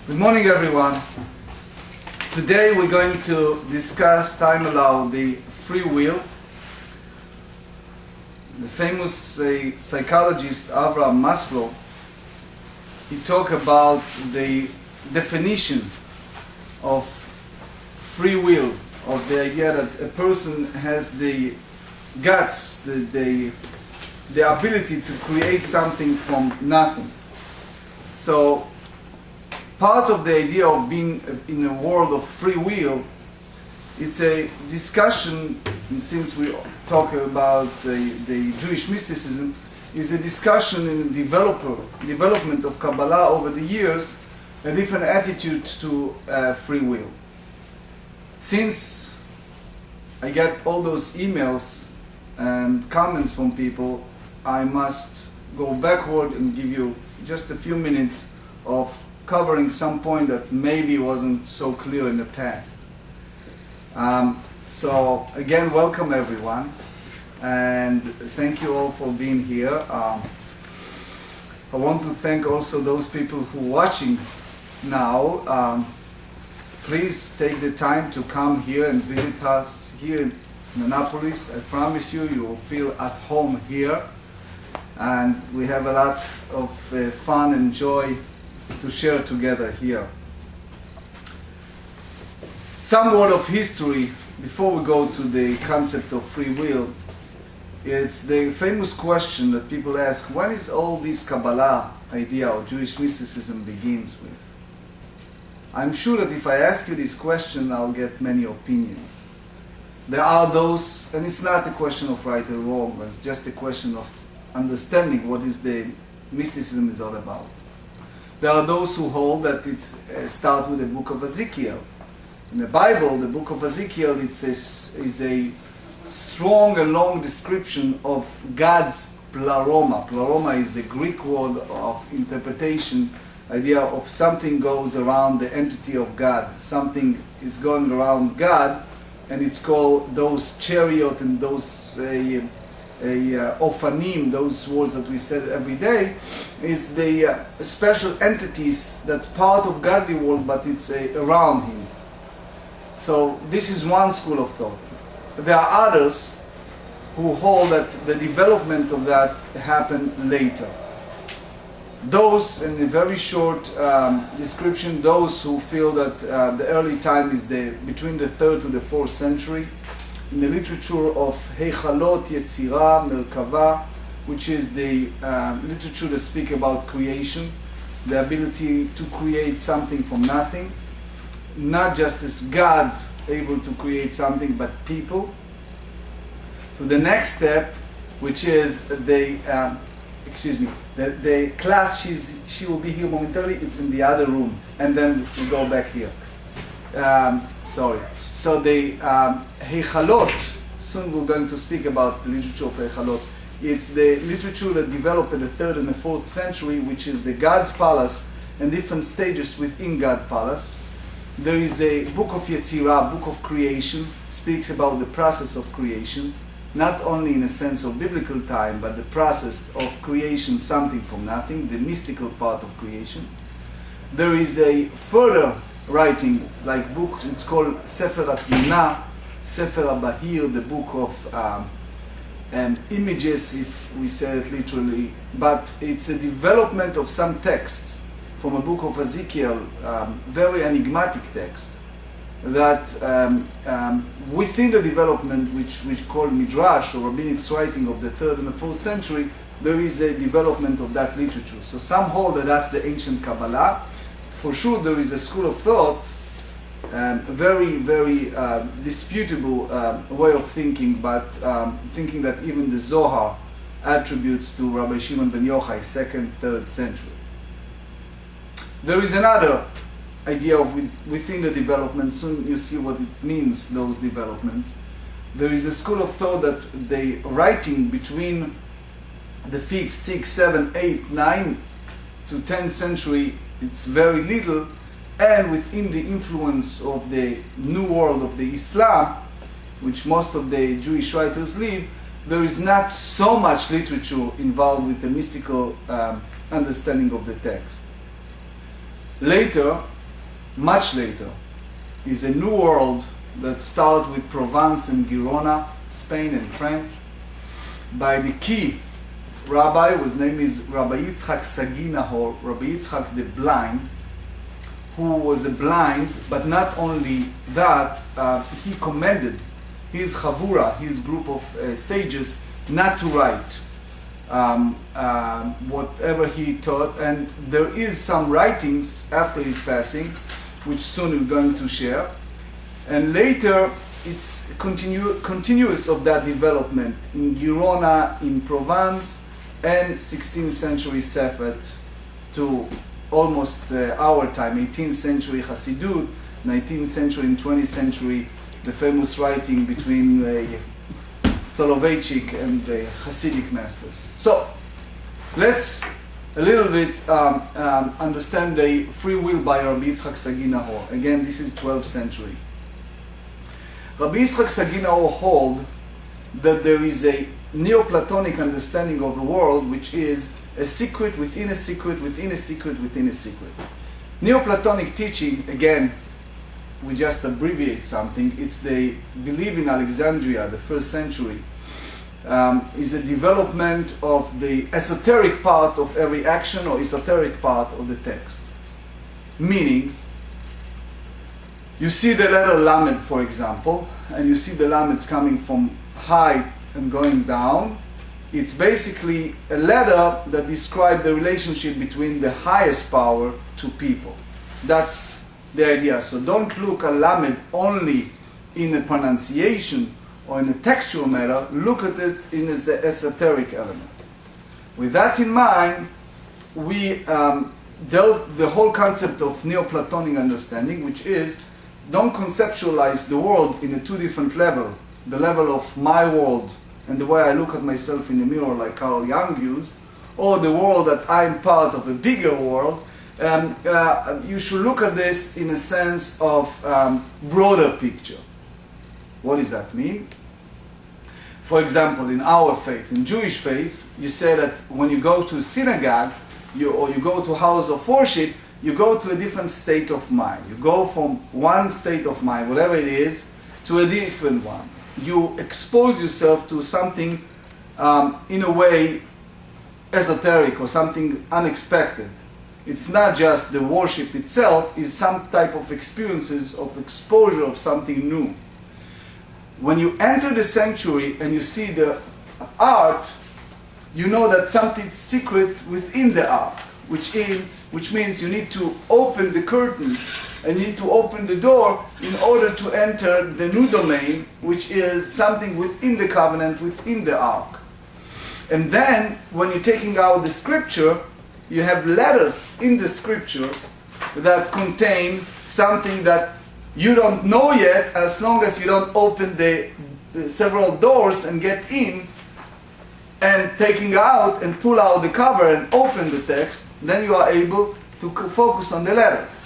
Good morning, everyone. Today we're going to discuss, time allowed, the free will. The famous psychologist Abraham Maslow, he talked about the definition of free will, of the idea that a person has the guts, the ability to create something from nothing. So part of the idea of being in a world of free will, it's a discussion, and since we talk about the Jewish mysticism, is a discussion in the development of Kabbalah over the years, a different attitude to free will. Since I get all those emails and comments from people, I must go backward and give you just a few minutes of covering some point that maybe wasn't so clear in the past. So again, welcome everyone, and thank you all for being here. I want to thank also those people who are watching now. Please take the time to come here and visit us here in Annapolis. I promise you, you will feel at home here, and we have a lot of fun and joy to share together here. Some word of history before we go to the concept of free will. It's the famous question that people ask, when is all this Kabbalah idea or Jewish mysticism begins with? I'm sure that if I ask you this question, I'll get many opinions. There are those, and it's not a question of right or wrong, it's just a question of understanding what is the mysticism is all about. There are those who hold that it starts with the book of Ezekiel. In the Bible, the book of Ezekiel is a strong and long description of God's pleroma. Pleroma is the Greek word of interpretation, idea of something goes around the entity of God. Something is going around God, and it's called those chariot and those Ophanim, those words that we said every day, is the special entities that part of godly world, but it's around him. So this is one school of thought. There are others who hold that the development of that happened later. Those, in a very short description, those who feel that the early time is between the 3rd to the 4th century, in the literature of Heichalot, Yetzira, Merkava, which is the literature that speaks about creation, the ability to create something from nothing, not just as God able to create something, but people. So the next step, which is the class, she will be here momentarily, it's in the other room, and then we go back here. Sorry. So the Heichalot, soon we're going to speak about the literature of Heichalot. It's the literature that developed in the 3rd and the 4th century, which is the God's palace and different stages within God's palace. There is a book of Yetzirah, book of creation, speaks about the process of creation, not only in a sense of biblical time, but the process of creation, something from nothing, the mystical part of creation. There is a further writing, like book, it's called Sefer HaTmuna, Sefer HaBahir, the book of images, if we say it literally, but it's a development of some text from a book of Ezekiel, very enigmatic text, that within the development, which we call Midrash or rabbinic writing of the 3rd and the 4th century, there is a development of that literature. So some hold that that's the ancient Kabbalah. For sure, there is a school of thought, very, very disputable way of thinking, but thinking that even the Zohar attributes to Rabbi Shimon ben Yochai, 2nd, 3rd century. There is another idea of within the development, soon you see what it means, those developments. There is a school of thought that the writing between the 5th, 6th, 7th, 8th, 9th to 10th century, it's very little, and within the influence of the new world of the Islam, which most of the Jewish writers live, there is not so much literature involved with the mystical understanding of the text. Later, much later, is a new world that starts with Provence and Girona, Spain and French, by the key rabbi, whose name is Rabbi Yitzchak Sagi Nahor, Rabbi Yitzchak the Blind, who was a blind, but not only that, he commended his chavura, his group of sages, not to write whatever he taught, and there is some writings after his passing, which soon we're going to share, and later it's continuous of that development in Girona, in Provence, and 16th century Sefet to almost our time, 18th century Hasidut, 19th century and 20th century, the famous writing between Soloveitchik and the Hasidic masters. So let's a little bit understand the free will by Rabbi Yitzchak Sagi Nahor. Again, this is 12th century. Rabbi Yitzchak Sagi Nahor hold that there is a Neoplatonic understanding of the world, which is a secret within a secret within a secret within a secret. Neoplatonic teaching, again, we just abbreviate something. It's the belief in Alexandria, the first century, is a development of the esoteric part of every action or esoteric part of the text. Meaning, you see the letter Lamed, for example, and you see the Lameds coming from high and going down. It's basically a letter that describes the relationship between the highest power to people. That's the idea. So don't look at Lamed only in a pronunciation or in a textual matter. Look at it in as the esoteric element. With that in mind, we delve the whole concept of Neoplatonic understanding, which is don't conceptualize the world in a two different level. The level of my world and the way I look at myself in the mirror, like Carl Jung used, or the world that I'm part of a bigger world. You should look at this in a sense of broader picture. What does that mean? For example, in our faith, in Jewish faith, you say that when you go to synagogue, or you go to house of worship, you go to a different state of mind. You go from one state of mind, whatever it is, to a different one. You expose yourself to something in a way esoteric or something unexpected. It's not just the worship itself, it's some type of experiences of exposure of something new. When you enter the sanctuary and you see the art, you know that something secret within the art, which means you need to open the curtain and you need to open the door in order to enter the new domain, which is something within the covenant, within the ark. And then, when you're taking out the scripture, you have letters in the scripture that contain something that you don't know yet, as long as you don't open the several doors and get in, and taking out and pull out the cover and open the text, then you are able to focus on the letters.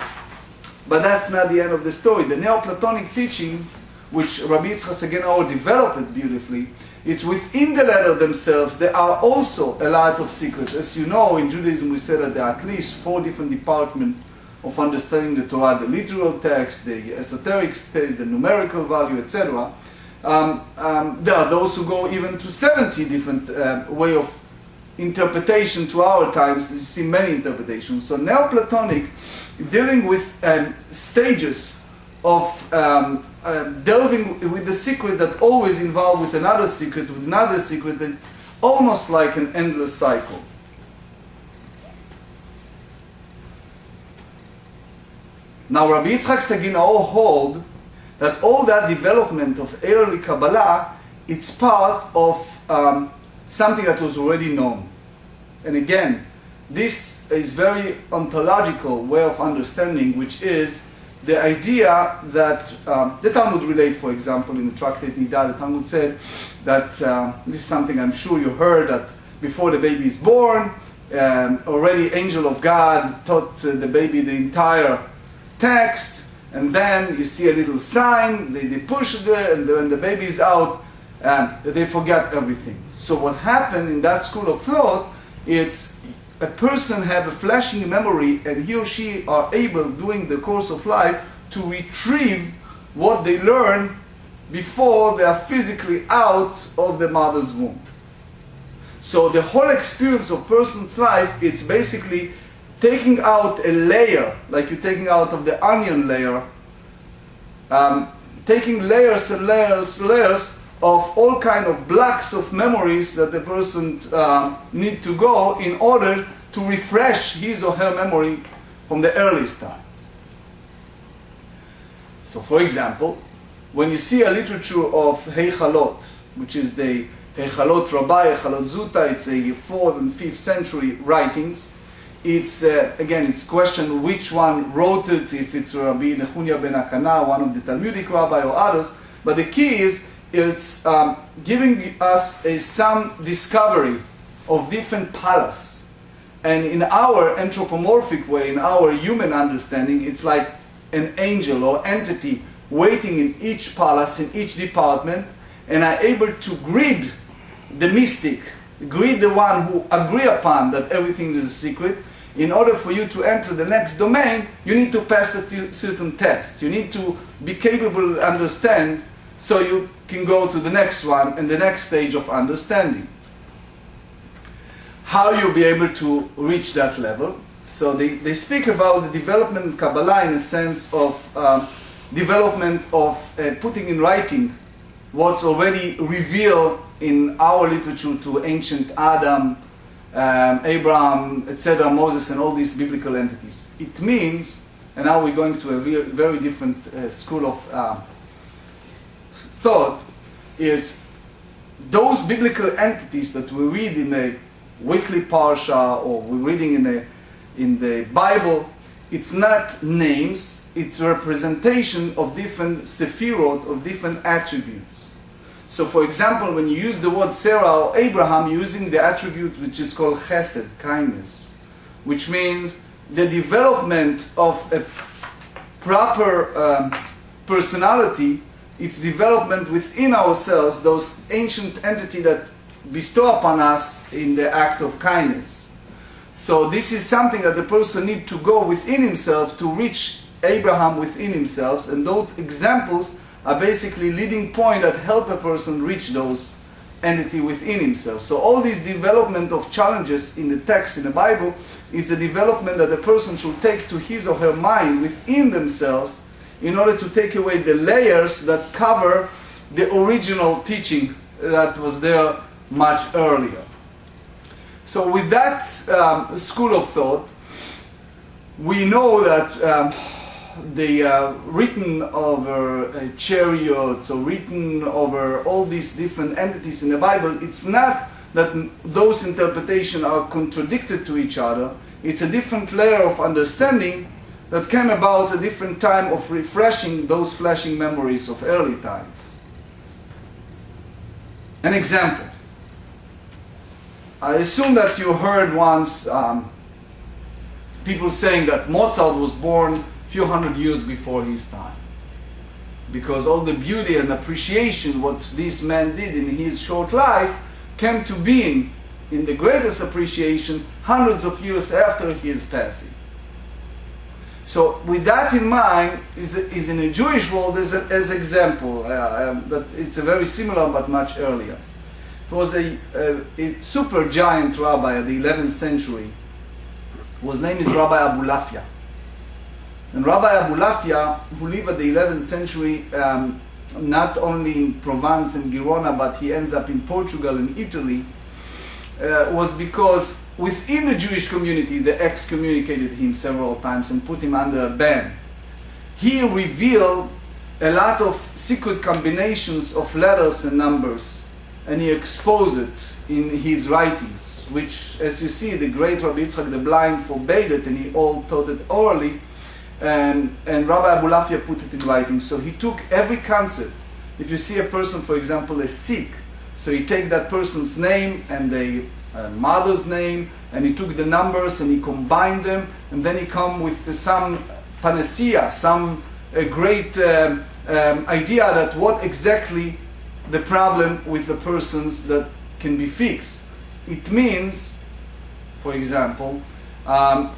But that's not the end of the story. The Neoplatonic teachings, which Rabbi Yitzchak Sagi Nahor developed beautifully, it's within the letter themselves. There are also a lot of secrets. As you know, in Judaism we say that there are at least 4 different departments of understanding the Torah: the literal text, the esoteric text, the numerical value, etc. There are those who go even to 70 different way of interpretation to our times. You see many interpretations. So Neoplatonic, dealing with stages of delving with the secret that always involved with another secret, and almost like an endless cycle. Now Rabbi Yitzchak Sagi Nahor hold that all that development of early Kabbalah, it's part of something that was already known. And again, this is very ontological way of understanding, which is the idea that the Talmud relate, for example, in the tractate Nida, the Talmud said that this is something I'm sure you heard, that before the baby is born, already angel of God taught the baby the entire text, and then you see a little sign, they push it, and when the baby is out, they forget everything. So what happened in that school of thought, it's a person have a flashing memory and he or she are able during the course of life to retrieve what they learn before they are physically out of the mother's womb. So the whole experience of person's life, it's basically taking out a layer, like you're taking out of the onion layer, taking layers and layers of all kind of blocks of memories that the person need to go in order to refresh his or her memory from the earliest times. So for example, when you see a literature of Heichalot, which is the Heichalot Rabbi, Heichalot Zuta, it's a 4th and 5th century writings. It's, again, it's question which one wrote it, if it's Rabbi Nechunya ben Akana, one of the Talmudic rabbi or others. But the key is, it's giving us some discovery of different palaces. And in our anthropomorphic way, in our human understanding, it's like an angel or entity waiting in each palace, in each department, and are able to greet the mystic, greet the one who agree upon that everything is a secret. In order for you to enter the next domain, you need to pass a certain test. You need to be capable to understand so you can go to the next one and the next stage of understanding. How you'll be able to reach that level? So they speak about the development in Kabbalah in a sense of development of putting in writing what's already revealed in our literature to ancient Adam, Abraham, etc., Moses, and all these biblical entities. It means, and now we're going to a very different school of thought, is those biblical entities that we read in a weekly parsha or we're reading in the Bible, it's not names, it's representation of different sephirot, of different attributes. So for example, when you use the word Sarah or Abraham, you're using the attribute which is called chesed, kindness, which means the development of a proper personality, its development within ourselves, those ancient entities that bestow upon us in the act of kindness. So this is something that the person needs to go within himself to reach Abraham within himself, and those examples are basically leading point that help a person reach those entity within himself. So all these development of challenges in the text in the Bible is a development that the person should take to his or her mind within themselves in order to take away the layers that cover the original teaching that was there much earlier. So with that school of thought, we know that they are written over chariots or written over all these different entities in the Bible. It's not that those interpretations are contradicted to each other. It's a different layer of understanding that came about a different time of refreshing those flashing memories of early times. An example. I assume that you heard once people saying that Mozart was born a few hundred years before his time, because all the beauty and appreciation what this man did in his short life came to being in the greatest appreciation hundreds of years after his passing. So with that in mind, is in a Jewish world as an example, that it's a very similar but much earlier. It was a super giant rabbi of the 11th century, whose name is Rabbi Abulafia. And Rabbi Abulafia, who lived at the 11th century, not only in Provence and Girona, but he ends up in Portugal and Italy, was because within the Jewish community, they excommunicated him several times and put him under a ban. He revealed a lot of secret combinations of letters and numbers, and he exposed it in his writings, which, as you see, the great Rabbi Yitzchak the Blind forbade it, and he all taught it orally, and Rabbi Abulafia put it in writing. So he took every concept. If you see a person, for example, a Sikh, so he take that person's name and the mother's name, and he took the numbers and he combined them, and then he come with some panacea, some great idea that what exactly the problem with the persons that can be fixed. It means, for example,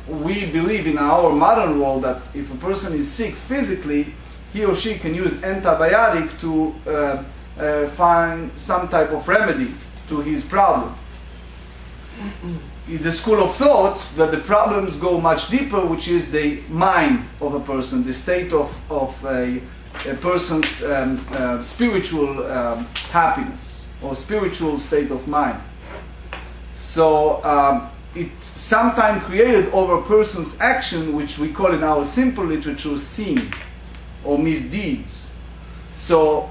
we believe in our modern world that if a person is sick physically, he or she can use antibiotic to find some type of remedy to his problem. It's a school of thought that the problems go much deeper, which is the mind of a person, the state of a person's spiritual happiness or spiritual state of mind. So it sometimes created over a person's action, which we call in our simple literature sin or misdeeds. So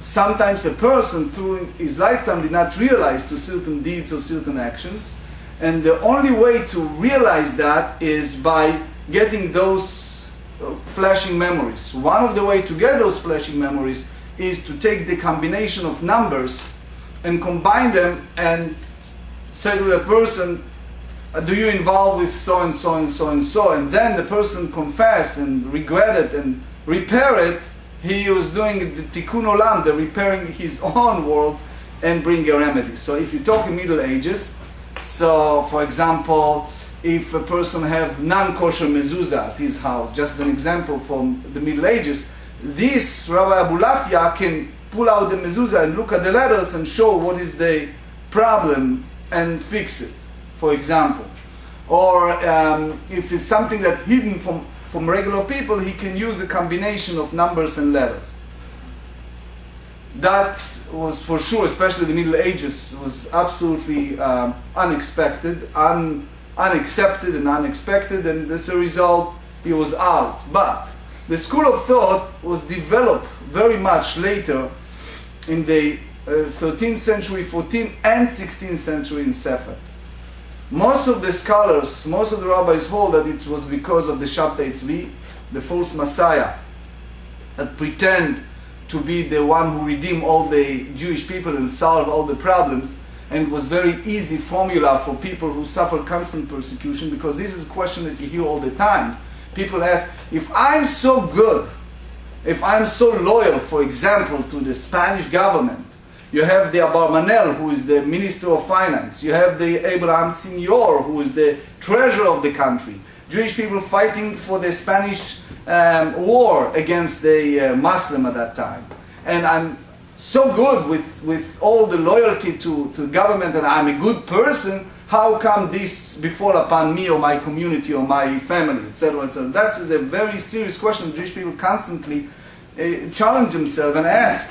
sometimes a person through his lifetime did not realize to certain deeds or certain actions, and the only way to realize that is by getting those flashing memories. One of the ways to get those flashing memories is to take the combination of numbers and combine them and say to the person, do you involve with so and so and so and so? And then the person confess and regret it and repair it. He was doing the tikkun olam, the repairing his own world and bring a remedy. So if you talk in Middle Ages, so for example, if a person have non-kosher mezuzah at his house, just an example from the Middle Ages, this Rabbi Abulafia can pull out the mezuzah and look at the letters and show what is the problem and fix it, for example. Or if it's something that's hidden from regular people, he can use a combination of numbers and letters. That was for sure, especially the Middle Ages, was absolutely unexpected, unaccepted and unexpected, and as a result, he was out. But the school of thought was developed very much later in the 13th century, 14th and 16th century in Sefer. Most of the scholars, most of the rabbis hold that it was because of the Shabtai Tzvi, the false Messiah, that pretend to be the one who redeemed all the Jewish people and solve all the problems, and it was very easy formula for people who suffer constant persecution, because this is a question that you hear all the time. People ask, if I'm so good, if I'm so loyal, for example, to the Spanish government, you have the Abarmanel, who is the Minister of Finance, you have the Abraham Senior, who is the treasurer of the country, Jewish people fighting for the Spanish war against the Muslim at that time. And I'm so good with all the loyalty to government, and I'm a good person, how come this befall upon me or my community or my family, etc., etc.? That is a very serious question Jewish people constantly challenge themselves and ask.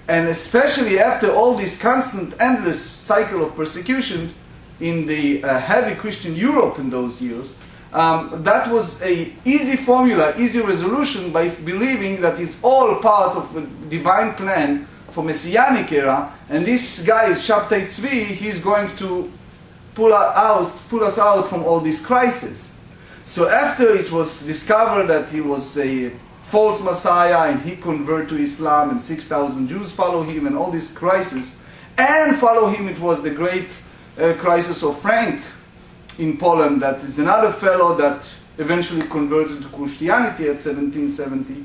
And especially after all this constant, endless cycle of persecution in the heavy Christian Europe in those years, that was an easy formula, easy resolution by believing that it's all part of a divine plan for Messianic era, and this guy is Shabtai Tzvi, he's going to pull us out from all these crises. So after it was discovered that he was a false Messiah and he converted to Islam and 6,000 Jews follow him and all these crises, and follow him, it was the great crisis of Frank in Poland, that is another fellow that eventually converted to Christianity at 1770.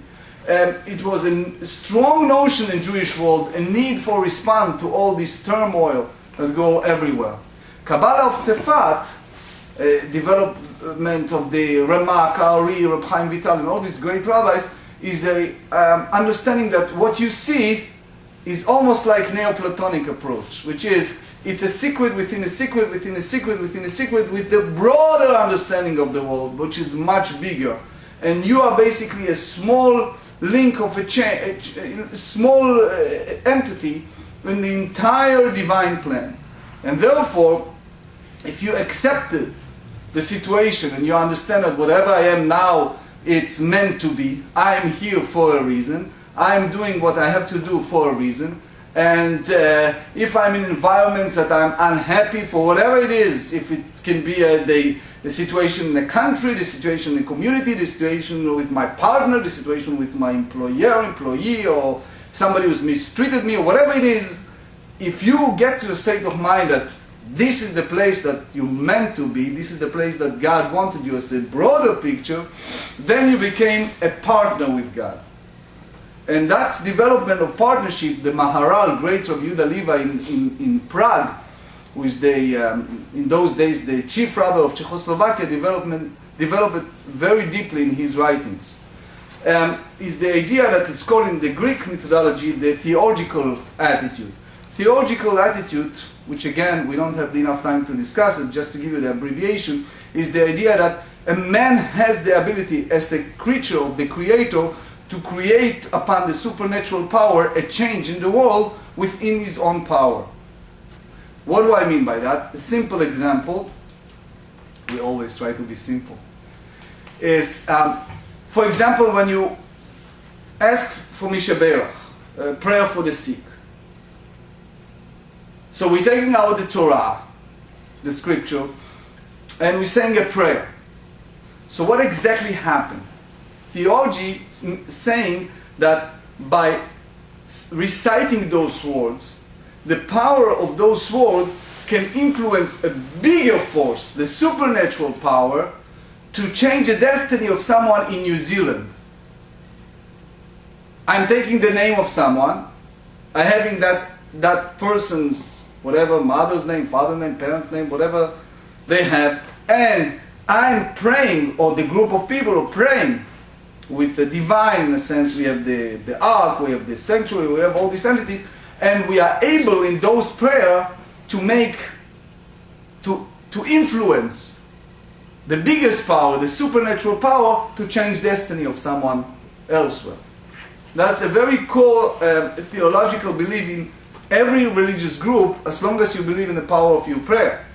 It was a strong notion in Jewish world, a need for response to all this turmoil that go everywhere. Kabbalah of Tzefat, development of the Ramak, Ari, Reb Chaim Vital, and all these great rabbis, is a understanding that what you see is almost like Neoplatonic approach, which is it's a secret within a secret within a secret within a secret, with the broader understanding of the world, which is much bigger. And you are basically a small link of a small entity in the entire divine plan. And therefore, if you accepted the situation and you understand that whatever I am now, it's meant to be, I am here for a reason, I am doing what I have to do for a reason, and if I'm in environments that I'm unhappy for whatever it is, if it can be the situation in a country, the situation in a community, the situation with my partner, the situation with my employee, or somebody who's mistreated me, or whatever it is, if you get to a state of mind that this is the place that you're meant to be, this is the place that God wanted you as a broader picture, then you became a partner with God. And that development of partnership, the Maharal, great Rabbi Yehuda Levi in Prague, who is in those days the chief rabbi of Czechoslovakia, developed very deeply in his writings. Is the idea that it's called in the Greek methodology the theological attitude. Theological attitude, which again we don't have enough time to discuss it, just to give you the abbreviation, is the idea that a man has the ability as a creature of the Creator to create upon the supernatural power a change in the world within his own power. What do I mean by that? A simple example, we always try to be simple, is for example when you ask for Mishaberach, prayer for the sick. So we're taking out the Torah, the scripture, and we're saying a prayer. So what exactly happened? Theology is saying that by reciting those words, the power of those words can influence a bigger force, the supernatural power, to change the destiny of someone in New Zealand. I'm taking the name of someone, I'm having that person's whatever, mother's name, father's name, parents' name, whatever they have, and I'm praying, or the group of people are praying with the divine, in a sense. We have the ark, we have the sanctuary, we have all these entities, and we are able in those prayers to influence the biggest power, the supernatural power, to change destiny of someone elsewhere. That's a very core theological belief in every religious group, as long as you believe in the power of your prayer.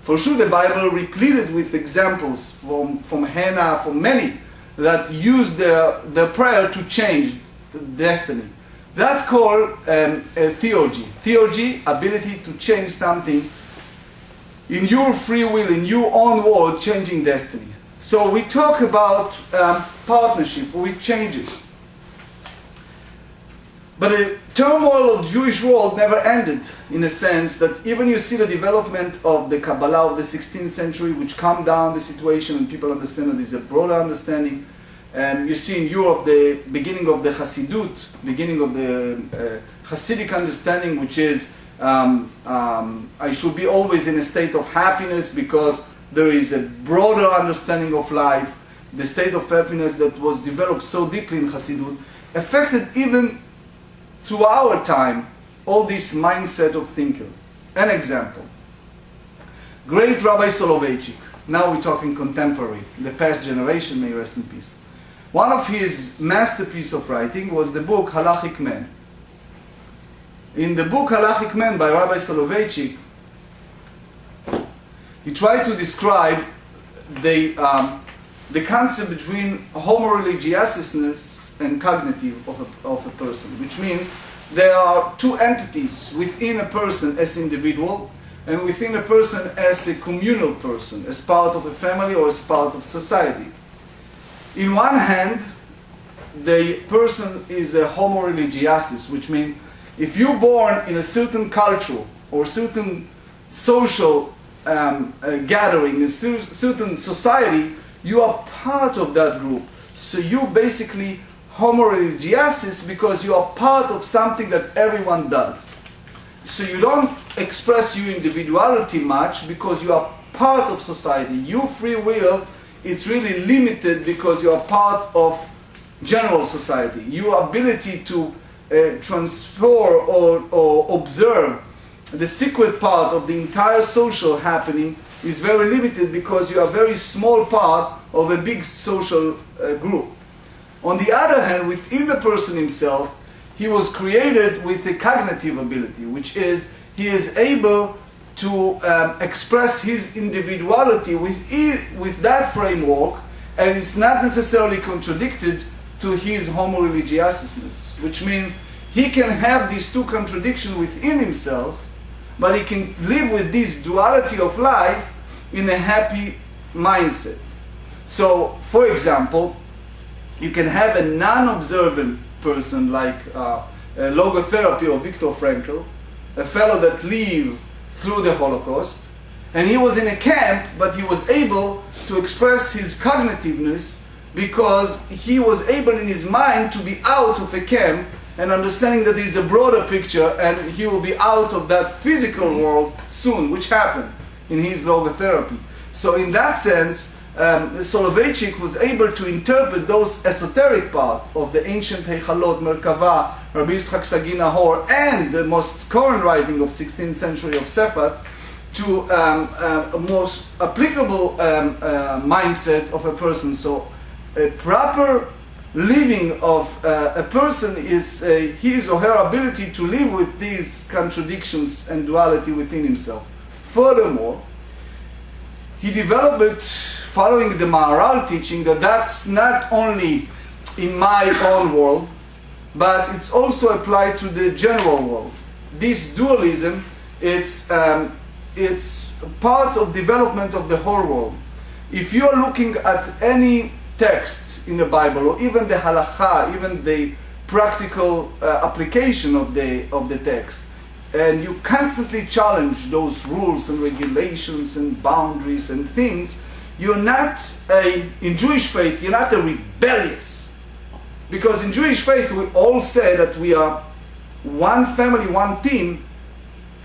For sure, the Bible repleted with examples from Hannah, from many, that use their prayer to change destiny. That's called theology. Theology, ability to change something in your free will, in your own world, changing destiny. So we talk about partnership with changes. But the turmoil of the Jewish world never ended, in a sense that even you see the development of the Kabbalah of the 16th century, which calmed down the situation and people understand that there's a broader understanding. You see in Europe the beginning of the Hasidut, beginning of the Hasidic understanding, which is I should be always in a state of happiness because there is a broader understanding of life. The state of happiness that was developed so deeply in Hasidut affected even through our time all this mindset of thinking. An example, great Rabbi Soloveitchik, now we're talking contemporary, the past generation, may he rest in peace. One of his masterpieces of writing was the book Halachic Men. In the book Halachic Men by Rabbi Soloveitchik, he tried to describe the concept between homo-religiousness and cognitive of a person, which means there are two entities within a person as individual and within a person as a communal person, as part of a family or as part of society. In one hand, the person is a homo religiosus, which means if you're born in a certain culture or certain social gathering, a certain society, you are part of that group. So you basically homo religiosus because you are part of something that everyone does. So you don't express your individuality much because you are part of society. Your free will is really limited because you are part of general society. Your ability to transfer or observe the secret part of the entire social happening is very limited because you are a very small part of a big social group. On the other hand, within the person himself, he was created with a cognitive ability, which is he is able to express his individuality with that framework, and it's not necessarily contradicted to his homo religiousness, which means he can have these two contradictions within himself, but he can live with this duality of life in a happy mindset. So, for example, you can have a non-observant person like logotherapy or Viktor Frankl, a fellow that lived through the Holocaust, and he was in a camp, but he was able to express his cognitiveness because he was able in his mind to be out of a camp and understanding that there is a broader picture and he will be out of that physical world soon, which happened in his logotherapy. So in that sense, Soloveitchik was able to interpret those esoteric part of the ancient Heichalot, Merkava, Rabbi Yitzchak Sagi Nahor, and the most current writing of 16th century of Sefard, to a most applicable mindset of a person. So a proper living of a person is his or her ability to live with these contradictions and duality within himself. Furthermore, he developed it following the Maharal teaching that that's not only in my own world, but it's also applied to the general world. This dualism, it's part of development of the whole world. If you're looking at any text in the Bible, or even the halakha, even the practical application of the text, and you constantly challenge those rules and regulations and boundaries and things, you're not in Jewish faith, you're not a rebellious. Because in Jewish faith we all say that we are one family, one team.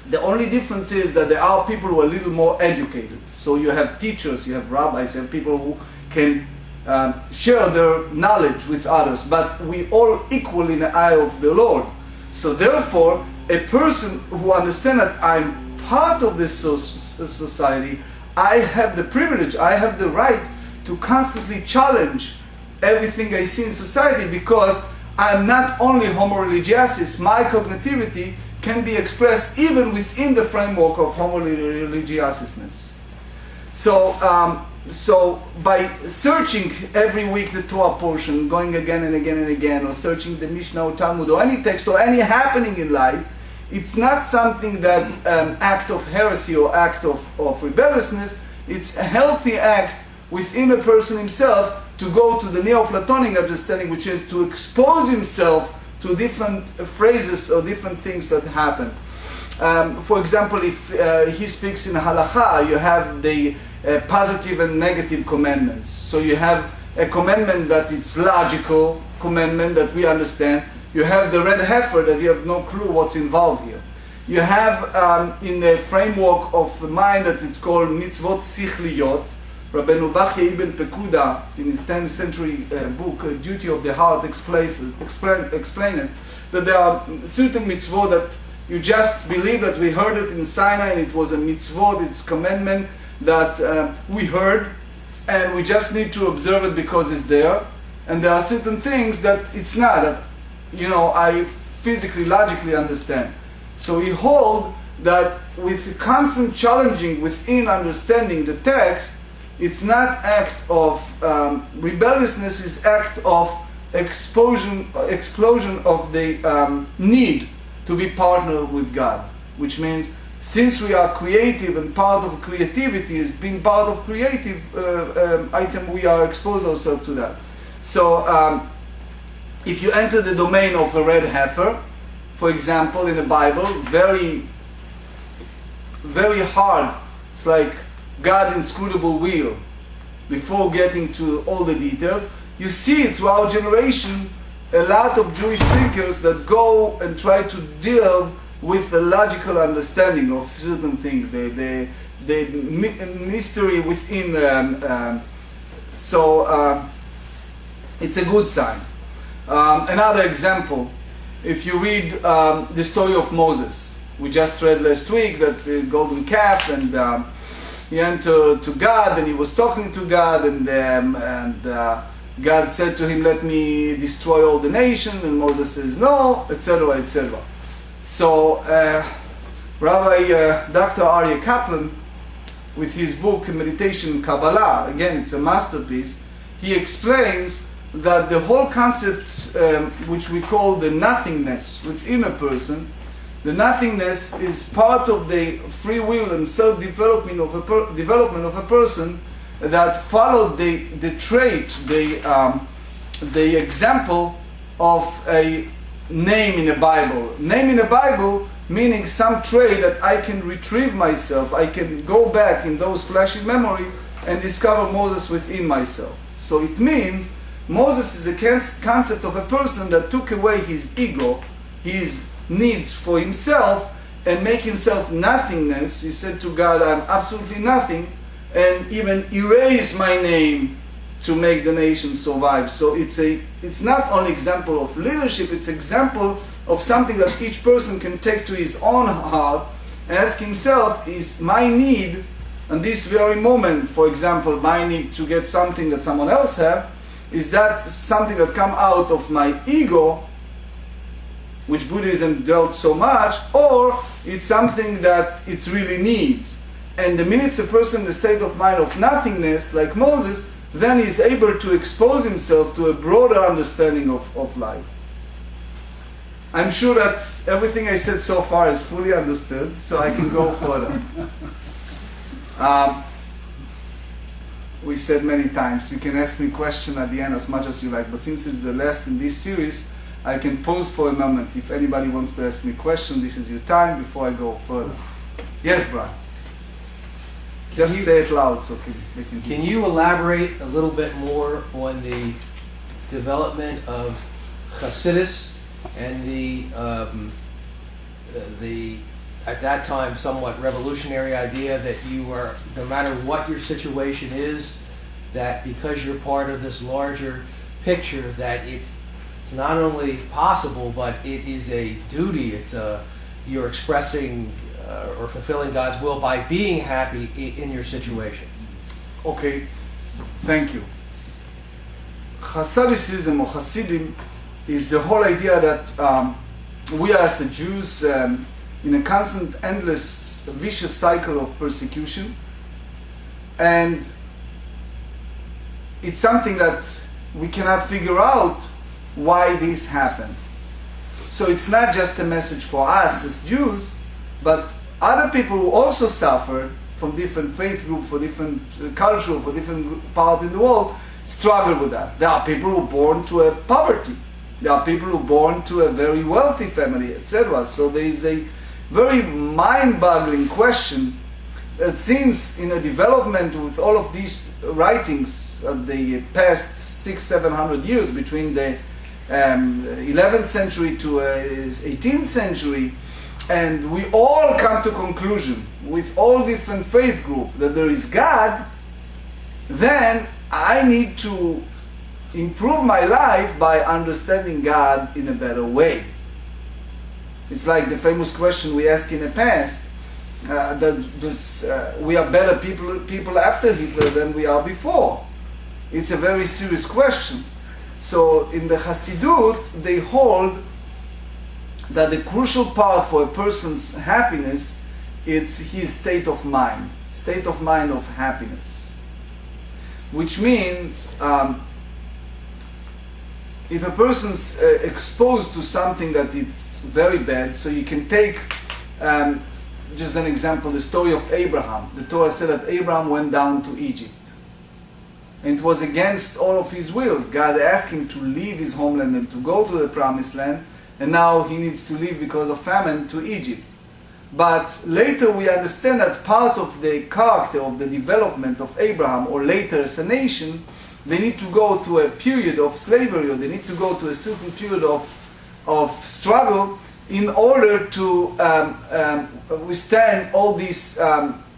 The only difference is that there are people who are a little more educated. So you have teachers, you have rabbis, you have people who can share their knowledge with others, but we all equal in the eye of the Lord. So therefore, a person who understands that I'm part of this society, I have the privilege, I have the right to constantly challenge everything I see in society, because I'm not only homo religiasis, my cognitivity can be expressed even within the framework of homo religiosisness. So by searching every week the Torah portion, going again and again and again, or searching the Mishnah or Talmud or any text or any happening in life, it's not something that act of heresy or act of rebelliousness. It's a healthy act within a person himself to go to the Neoplatonic understanding, which is to expose himself to different phrases or different things that happen. For example, if he speaks in halakha, you have the positive and negative commandments. So you have a commandment that it's logical, commandment that we understand. You have the red heifer that you have no clue what's involved here. You have in the framework of mind that it's called mitzvot sichliyot. Rabbeinu Bachya ibn Pekuda, in his 10th century book, Duty of the Heart, explains it, that there are certain mitzvot that you just believe that we heard it in Sinai and it was a mitzvot, it's commandment that we heard, and we just need to observe it because it's there. And there are certain things that it's not, that I physically, logically understand. So we hold that with constant challenging within understanding the text, it's not act of rebelliousness, it's act of explosion of the need to be partnered with God, which means since we are creative and part of creativity is being part of creative item, we are exposed ourselves to that. So if you enter the domain of a red heifer, for example, in the Bible, very, very hard, it's like God's inscrutable will. Before getting to all the details, you see throughout generation a lot of Jewish thinkers that go and try to deal with the logical understanding of certain things, the mystery within. It's a good sign. Another example, if you read the story of Moses, we just read last week that the golden calf, and he entered to God and he was talking to God, and God said to him, "Let me destroy all the nation," and Moses says no, etc., etc. So Rabbi Dr. Aryeh Kaplan, with his book Meditation Kabbalah, again it's a masterpiece, he explains that the whole concept which we call the nothingness within a person, the nothingness is part of the free will and self-development of a person that followed the trait, the example of a name in the Bible. Name in the Bible meaning some trait that I can retrieve myself, I can go back in those flashing memory and discover Moses within myself. So it means Moses is a concept of a person that took away his ego, his need for himself, and make himself nothingness. He said to God, I'm absolutely nothing, and even erase my name to make the nation survive. So it's not only example of leadership, it's example of something that each person can take to his own heart, ask himself, is my need, in this very moment, for example, my need to get something that someone else have, is that something that come out of my ego, which Buddhism dealt so much, or it's something that it really needs. And the minute a person in the state of mind of nothingness, like Moses, then he's able to expose himself to a broader understanding of life. I'm sure that everything I said so far is fully understood, so I can go further. We said many times, you can ask me a question at the end as much as you like, but since it's the last in this series, I can pause for a moment. If anybody wants to ask me a question, this is your time before I go further. Yes, Brian? Just say it loud so they can hear. Can you elaborate a little bit more on the development of Hasidus and the at that time somewhat revolutionary idea that you are, no matter what your situation is, that because you're part of this larger picture, that it's not only possible, but it is a duty. You're expressing or fulfilling God's will by being happy in your situation. Okay, thank you. Hasidism or Hasidim is the whole idea that we as the Jews in a constant, endless, vicious cycle of persecution, and it's something that we cannot figure out why this happened. So it's not just a message for us as Jews, but other people who also suffer from different faith groups, for different culture, for different part in the world, struggle with that. There are people who are born to a poverty. There are people who are born to a very wealthy family, etc. So there is a very mind-boggling question that since in a development with all of these writings of the past 600-700 years between the 11th century to 18th century, and we all come to conclusion with all different faith groups that there is God, then I need to improve my life by understanding God in a better way. It's like the famous question we asked in the past, we are better people after Hitler than we are before. It's a very serious question. So in the Hasidut, they hold that the crucial part for a person's happiness is his state of mind of happiness. Which means if a person's exposed to something that it's very bad, so you can take just an example, the story of Abraham. The Torah said that Abraham went down to Egypt. And it was against all of his wills. God asked him to leave his homeland and to go to the promised land, and now he needs to leave because of famine to Egypt. But later we understand that part of the character of the development of Abraham, or later as a nation, they need to go to a period of slavery, or they need to go to a certain period of struggle in order to withstand all these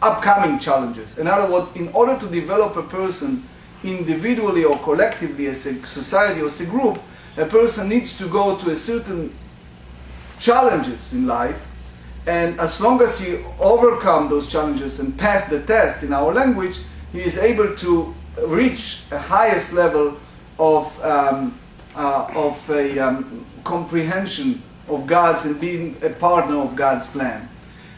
upcoming challenges. In other words, in order to develop a person individually or collectively as a society or as a group, a person needs to go to a certain challenges in life, and as long as he overcome those challenges and pass the test in our language, he is able to reach a highest level of comprehension of God's and being a partner of God's plan.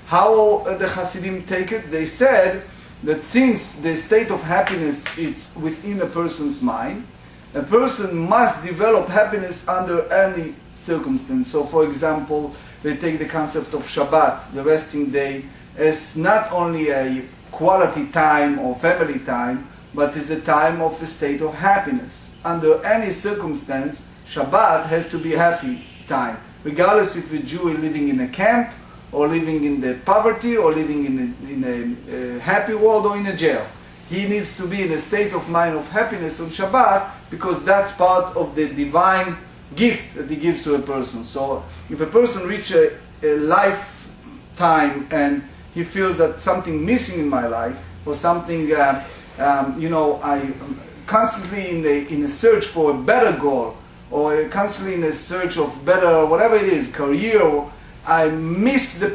How the Hasidim take it? They said that since the state of happiness is within a person's mind, a person must develop happiness under any circumstance. So for example, they take the concept of Shabbat, the resting day, as not only a quality time or family time, but is a time of a state of happiness. Under any circumstance, Shabbat has to be a happy time, regardless if a Jew is living in a camp, or living in the poverty, or living in a happy world, or in a jail. he needs to be in a state of mind of happiness on Shabbat, because that's part of the divine gift that he gives to a person. So if a person reaches a lifetime and he feels that something missing in my life, or something, you know, I'm constantly in a search for a better goal, or constantly in a search of better, whatever it is, career, or I miss the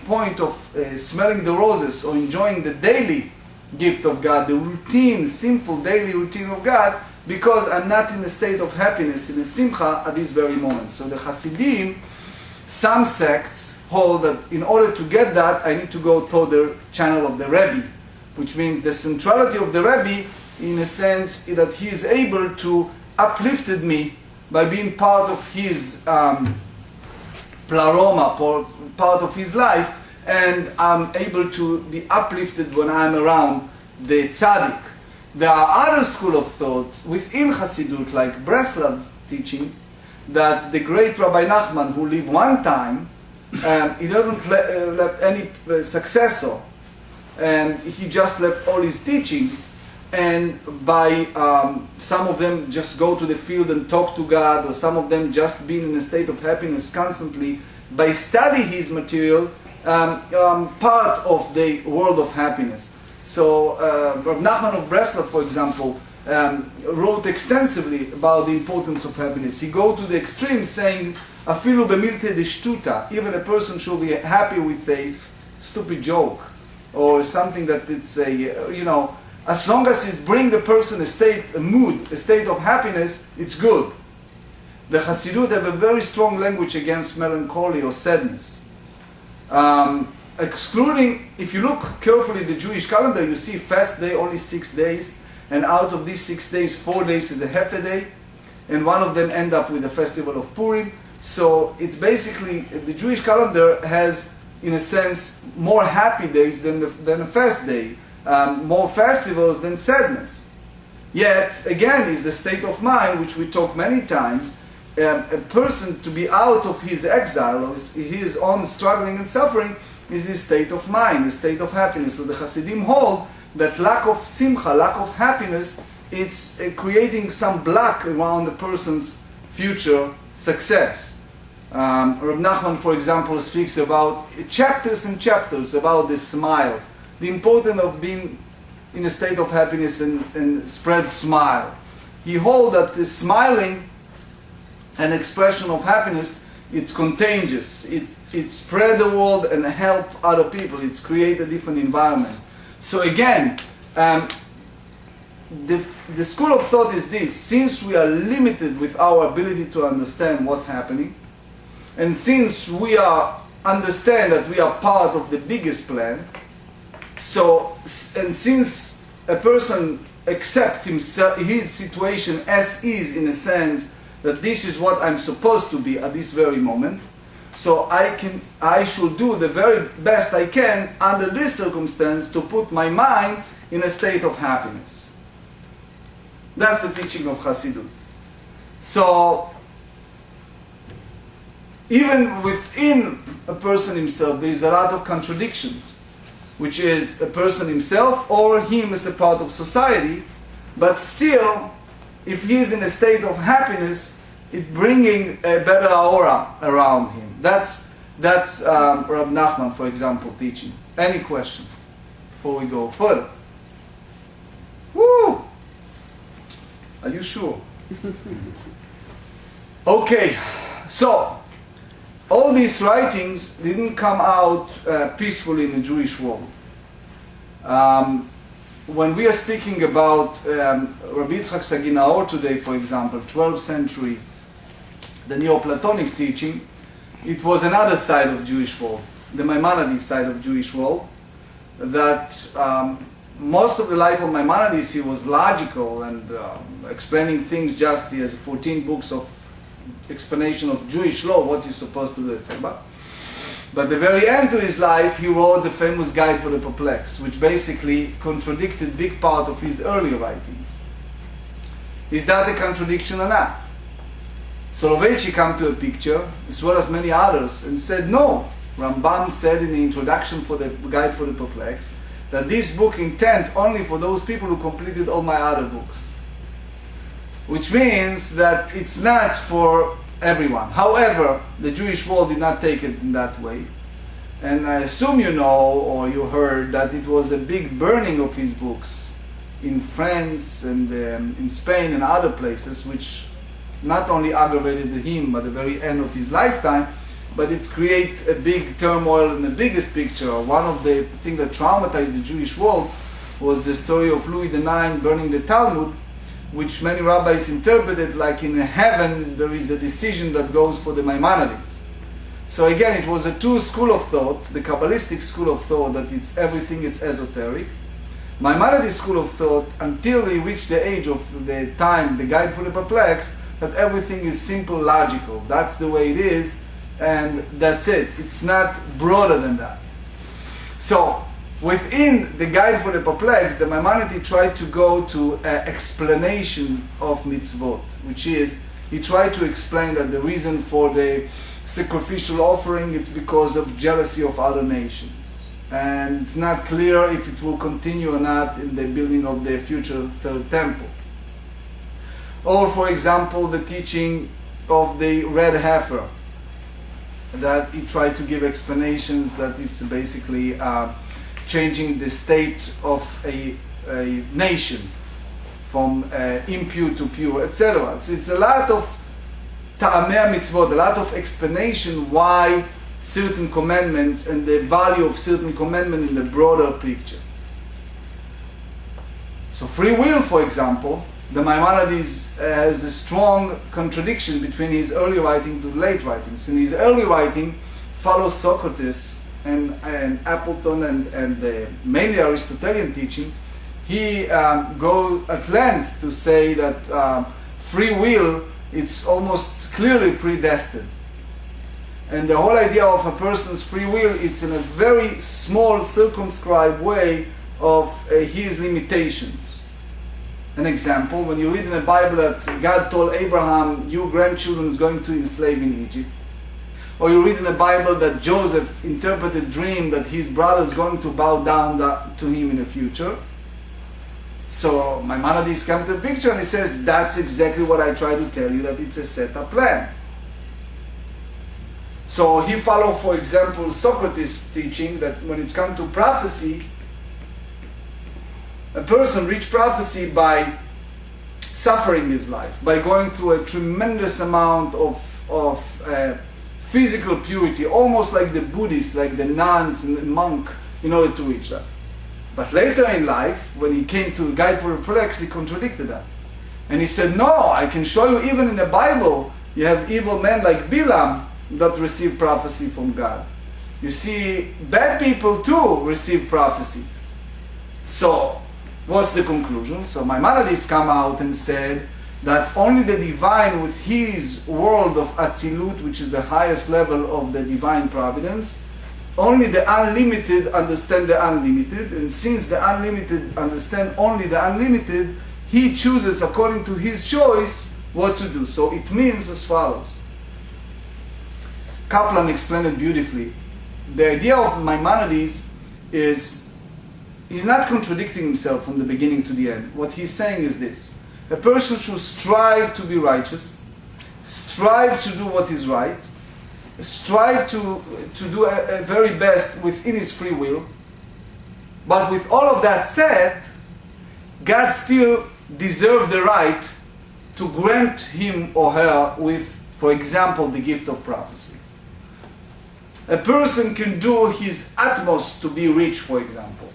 point of smelling the roses or enjoying the daily gift of God, the routine, simple daily routine of God, because I'm not in a state of happiness, in a simcha at this very moment. So the Hasidim, some sects hold that in order to get that, I need to go toward the channel of the Rebbe, which means the centrality of the Rebbe, in a sense that he is able to uplifted me by being part of his plaroma, part of his life, and I'm able to be uplifted when I'm around the tzaddik. There are other school of thought within Hasidut, like Breslov teaching, that the great Rabbi Nachman, who lived one time, he doesn't left any successor, and he just left all his teachings, and by some of them just go to the field and talk to God, or some of them just being in a state of happiness constantly, by studying his material, part of the world of happiness. So Rabbi Nachman of Breslov, for example, wrote extensively about the importance of happiness. He go to the extreme saying, "Afilu b'milte d'shtuta," even a person should be happy with a stupid joke, or something that it's a, you know, as long as it brings the person a state, a mood, a state of happiness, it's good. The Hasidut have a very strong language against melancholy or sadness. Excluding, if you look carefully at the Jewish calendar, you see fast day only 6 days, and out of these 6 days, 4 days is a half a day, and one of them end up with the festival of Purim. So it's basically, the Jewish calendar has, in a sense, more happy days than a fast day. More festivals than sadness. Yet, again, is the state of mind, which we talk many times, a person to be out of his exile, or his own struggling and suffering, is his state of mind, a state of happiness. So the Hasidim hold that lack of simcha, lack of happiness, it's creating some block around the person's future success. Reb Nachman, for example, speaks about chapters and chapters about the smile, the importance of being in a state of happiness and spread smile. He holds that the smiling, an expression of happiness, it's contagious. It spread the world and help other people. It's create a different environment. So again, the school of thought is this: since we are limited with our ability to understand what's happening, and since we understand that we are part of the biggest plan, so, and since a person accepts his situation as is, in a sense that this is what I'm supposed to be at this very moment, so I should do the very best I can under this circumstance to put my mind in a state of happiness. That's the teaching of Hasidut. So, even within a person himself, there is a lot of contradictions, which is a person himself or him as a part of society, but still, if he is in a state of happiness, it's bringing a better aura around him. That's Rab Nachman, for example, teaching. Any questions before we go further? Woo! Are you sure? Okay, so all these writings didn't come out peacefully in the Jewish world. When we are speaking about Rabbi Yitzchak Sagi Naor today, for example, 12th century, the Neoplatonic teaching, it was another side of Jewish world, the Maimonides side of Jewish world, that most of the life of Maimonides, he was logical and explaining things just, he has 14 books of explanation of Jewish law, what you're supposed to do, etc. But the very end to his life, he wrote the famous Guide for the Perplexed, which basically contradicted big part of his earlier writings. Is that a contradiction or not? Soloveitchik came to a picture, as well as many others, and said no. Rambam said in the introduction for the Guide for the Perplexed that this book intent only for those people who completed all my other books. Which means that it's not for everyone. However, the Jewish world did not take it in that way. And I assume you know or you heard that it was a big burning of his books in France and in Spain and other places, which not only aggravated him at the very end of his lifetime, but it created a big turmoil in the biggest picture. One of the things that traumatized the Jewish world was the story of Louis IX burning the Talmud, which many rabbis interpreted like in heaven there is a decision that goes for the Maimonides. So again, it was a two school of thought, the Kabbalistic school of thought that it's everything is esoteric. Maimonides school of thought, until he reached the age of the time, the Guide for the Perplexed, that everything is simple, logical. That's the way it is, and that's it. It's not broader than that. So, within the Guide for the Perplexed, the Maimonides tried to go to an explanation of mitzvot, which is, he tried to explain that the reason for the sacrificial offering, it's because of jealousy of other nations. And it's not clear if it will continue or not in the building of the future third temple. Or, for example, the teaching of the red heifer, that he tried to give explanations that it's basically changing the state of a nation from impure to pure, etc. So it's a lot of ta'amei mitzvot, a lot of explanation why certain commandments and the value of certain commandments in the broader picture. So free will, for example, the Maimonides has a strong contradiction between his early writing to the late writings. In his early writing, follows Socrates and Appleton and the mainly Aristotelian teaching. He goes at length to say that free will, it's almost clearly predestined. And the whole idea of a person's free will, it's in a very small, circumscribed way of his limitations. An example, when you read in the Bible that God told Abraham, your grandchildren is going to enslave in Egypt. Or you read in the Bible that Joseph interpreted a dream that his brother is going to bow down to him in the future. So Maimonides comes to the picture and he says, that's exactly what I try to tell you, that it's a set-up plan. So he followed, for example, Socrates' teaching that when it's come to prophecy, a person reaches prophecy by suffering his life, by going through a tremendous amount of physical purity, almost like the Buddhists, like the nuns and the monk, in order to reach that. But later in life, when he came to the Guide for the Perplexed, he contradicted that. And he said, no, I can show you even in the Bible, you have evil men like Balaam that receive prophecy from God. You see, bad people too receive prophecy. So, what's the conclusion? So Maimonides come out and said that only the divine with his world of Atzilut, which is the highest level of the divine providence, only the unlimited understand the unlimited, and since the unlimited understand only the unlimited, he chooses according to his choice what to do. So it means as follows. Kaplan explained it beautifully. The idea of Maimonides is, he's not contradicting himself from the beginning to the end. What he's saying is this: a person should strive to be righteous, strive to do what is right, strive to do a very best within his free will. But with all of that said, God still deserves the right to grant him or her with, for example, the gift of prophecy. A person can do his utmost to be rich, for example.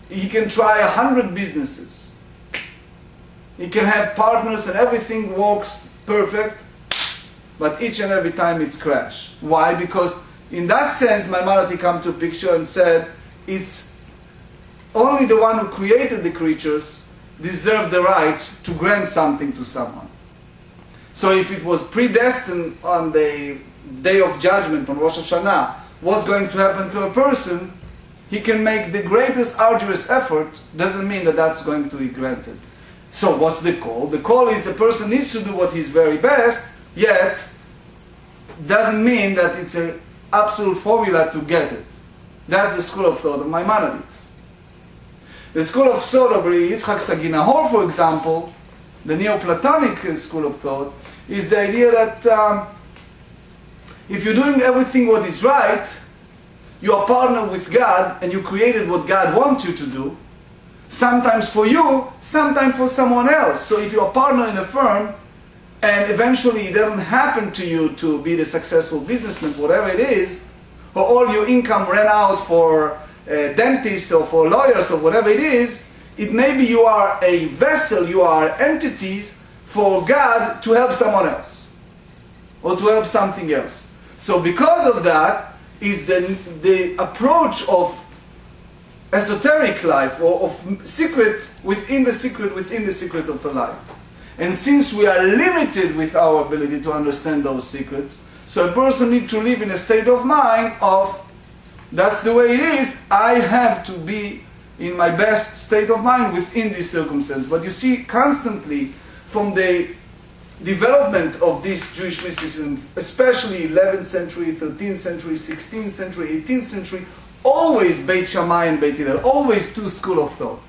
He can try 100 businesses. He can have partners and everything works perfect, but each and every time it's crash. Why? Because in that sense, Maimonides come to a picture and said, it's only the one who created the creatures deserve the right to grant something to someone. So if it was predestined on the day of judgment, on Rosh Hashanah, what's going to happen to a person, he can make the greatest arduous effort, doesn't mean that that's going to be granted. So what's the call? The call is the person needs to do what he's very best, yet doesn't mean that it's an absolute formula to get it. That's the school of thought of Maimonides. The school of thought of Yitzchak Sagi Nahor, for example, the Neoplatonic school of thought, is the idea that if you're doing everything what is right, you are partnered with God and you created what God wants you to do, sometimes for you, sometimes for someone else. So if you're a partner in a firm and eventually it doesn't happen to you to be the successful businessman, whatever it is, or all your income ran out for dentists or for lawyers or whatever it is, it may be you are a vessel, you are entities for God to help someone else or to help something else. So because of that is the approach of esoteric life, or of secret within the secret within the secret of a life. And since we are limited with our ability to understand those secrets, so a person needs to live in a state of mind of, that's the way it is, I have to be in my best state of mind within this circumstance. But you see constantly from the development of this Jewish mysticism, especially 11th century, 13th century, 16th century, 18th century, always Beit Shammai and Beit Hillel, always two schools of thought.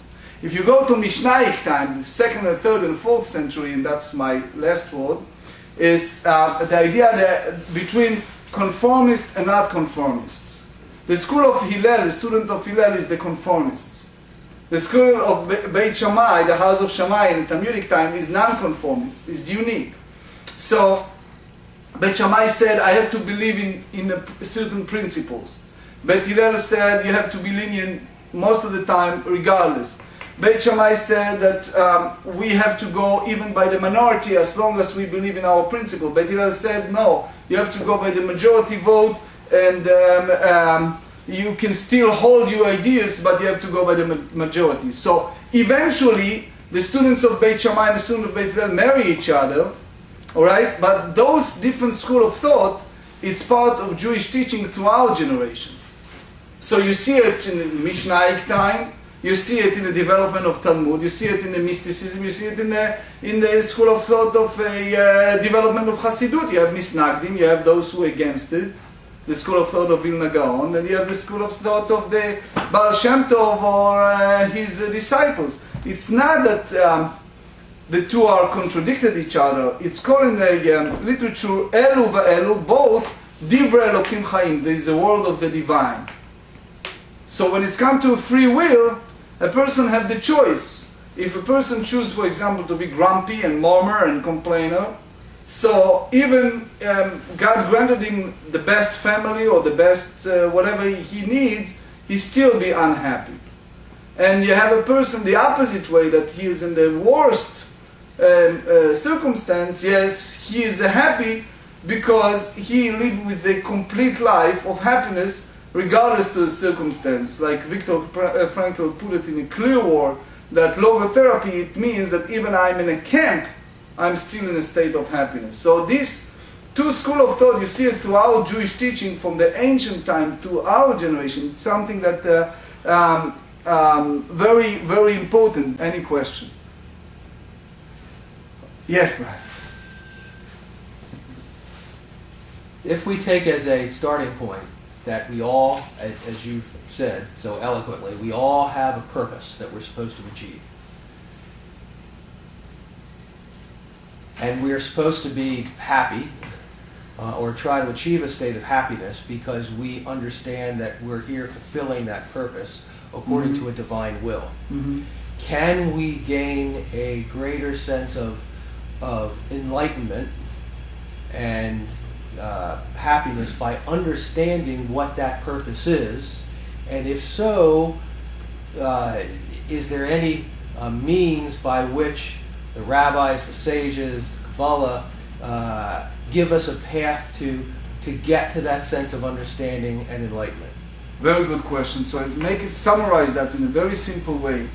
If you go to Mishnaic time, the 2nd and 3rd and 4th century, and that's my last word, is the idea that between conformists and not conformists. The school of Hillel, the student of Hillel, is the conformists. The school of Beit Shammai, the house of Shammai in the Talmudic time, is non-conformist, is unique. So Beit Shammai said, I have to believe in certain principles. Beit Hillel said, you have to be lenient most of the time, regardless. Beit Shammai said that we have to go even by the minority as long as we believe in our principle. Beit Hillel said, no, you have to go by the majority vote, and you can still hold your ideas, but you have to go by the majority. So eventually, the students of Beit Shammai and the students of Beit Hillel marry each other, all right? But those different schools of thought, it's part of Jewish teaching throughout generation. So you see it in the Mishnaic time, you see it in the development of Talmud, you see it in the mysticism, you see it in the school of thought of development of Hasidut. You have Misnagdim, you have those who are against it, the school of thought of Vilna Gaon, and you have the school of thought of the Baal Shem Tov or his disciples. It's not that the two are contradicted each other. It's called in the literature, Elu va'elu, both Divrei Elokim Chaim. There is a world of the divine. So when it's come to free will, a person have the choice. If a person chooses, for example, to be grumpy and murmur and complainer, so even God granted him the best family or the best whatever he needs, he still be unhappy. And you have a person the opposite way, that he is in the worst circumstance. Yes, he is happy because he lived with a complete life of happiness regardless to the circumstance. Like Viktor Frankl put it in a clear word, that logotherapy, it means that even I'm in a camp, I'm still in a state of happiness. So this two school of thought, you see it throughout Jewish teaching from the ancient time to our generation. It's something that very, very important. Any question? Yes, Brian. If we take as a starting point that we all, as you've said so eloquently, we all have a purpose that we're supposed to achieve. And we are supposed to be happy or try to achieve a state of happiness because we understand that we're here fulfilling that purpose according to a divine will. Can we gain a greater sense of enlightenment and happiness by understanding what that purpose is? And if so, is there any means by which the rabbis, the sages, the Kabbalah give us a path to get to that sense of understanding and enlightenment? Very good question. So I make it summarize that in a very simple way.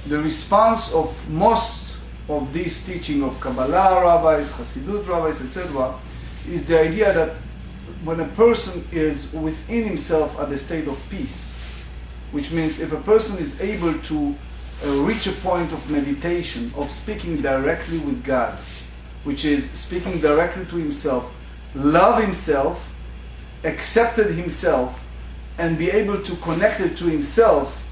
The response of most of this teaching of Kabbalah rabbis, Hasidut rabbis, etc., is the idea that when a person is within himself at the state of peace, which means if a person is able to reach a point of meditation, of speaking directly with God, which is speaking directly to himself, love himself, accepted himself, and be able to connect it to himself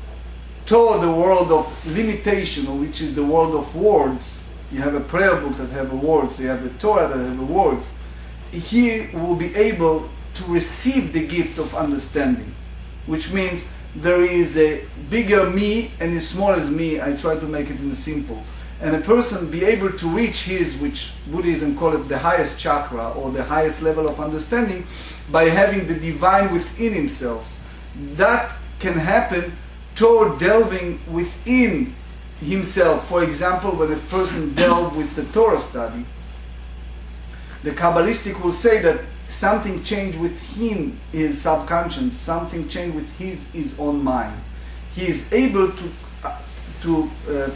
toward the world of limitation, which is the world of words. You have a prayer book that have words, you have a Torah that have words. He will be able to receive the gift of understanding, which means there is a bigger me and a smallest me. I try to make it in simple. And a person be able to reach his, which Buddhism call it the highest chakra or the highest level of understanding, by having the divine within himself. That can happen toward delving within himself. For example, when a person delves with the Torah study, the Kabbalistic will say that something changed within his subconscious, something changed with his own mind. He is able to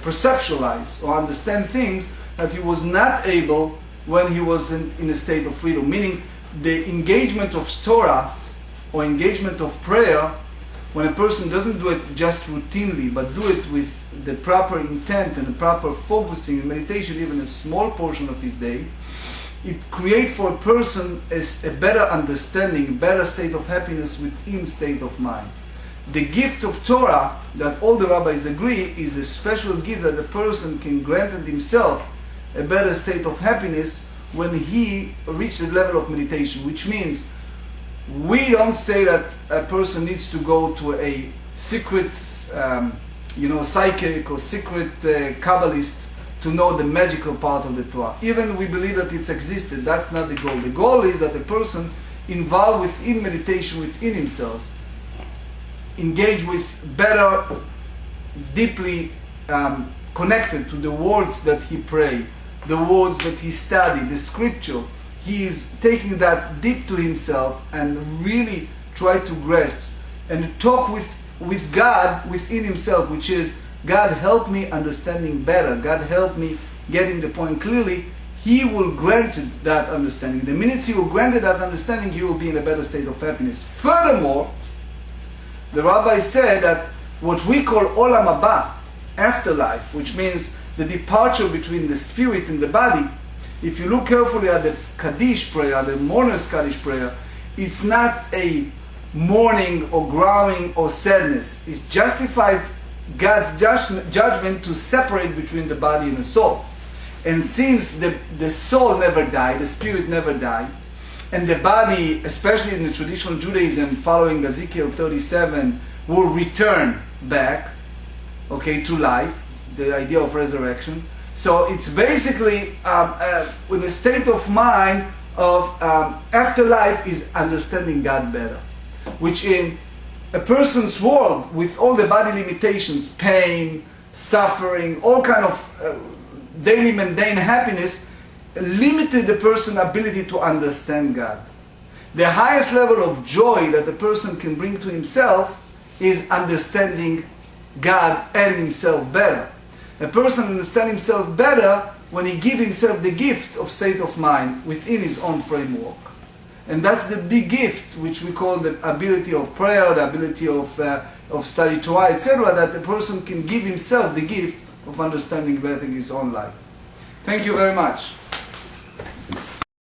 perceptualize or understand things that he was not able when he wasn't in a state of freedom. Meaning, the engagement of Torah or engagement of prayer, when a person doesn't do it just routinely, but do it with the proper intent and the proper focusing and meditation, even a small portion of his day, it creates for a person a better understanding, a better state of happiness within state of mind. The gift of Torah, that all the rabbis agree, is a special gift that the person can grant himself a better state of happiness when he reached the level of meditation, which means we don't say that a person needs to go to a secret psychic or secret Kabbalist to know the magical part of the Torah. Even we believe that it's existed, that's not the goal. The goal is that the person involved within meditation within himself, engage with better, deeply connected to the words that he pray, the words that he study, the scripture. He is taking that deep to himself and really try to grasp and talk with God within himself, which is, God help me understanding better, God help me getting the point clearly. He will grant that understanding. The minute he will grant that understanding, he will be in a better state of happiness. Furthermore, the rabbi said that what we call olam haba, afterlife, which means the departure between the spirit and the body, if you look carefully at the Kaddish prayer, the mourner's Kaddish prayer, it's not a mourning or growling or sadness. It's justified God's judgment to separate between the body and the soul. And since the soul never died, the spirit never died, and the body, especially in the traditional Judaism following Ezekiel 37, will return back, to life, the idea of resurrection. So it's basically in a state of mind of afterlife is understanding God better, which in a person's world with all the body limitations, pain, suffering, all kind of daily mundane happiness, limited the person's ability to understand God. The highest level of joy that a person can bring to himself is understanding God and himself better. A person understands himself better when he gives himself the gift of state of mind within his own framework. And that's the big gift, which we call the ability of prayer, the ability of study Torah, etc., that the person can give himself the gift of understanding better his own life. Thank you very much.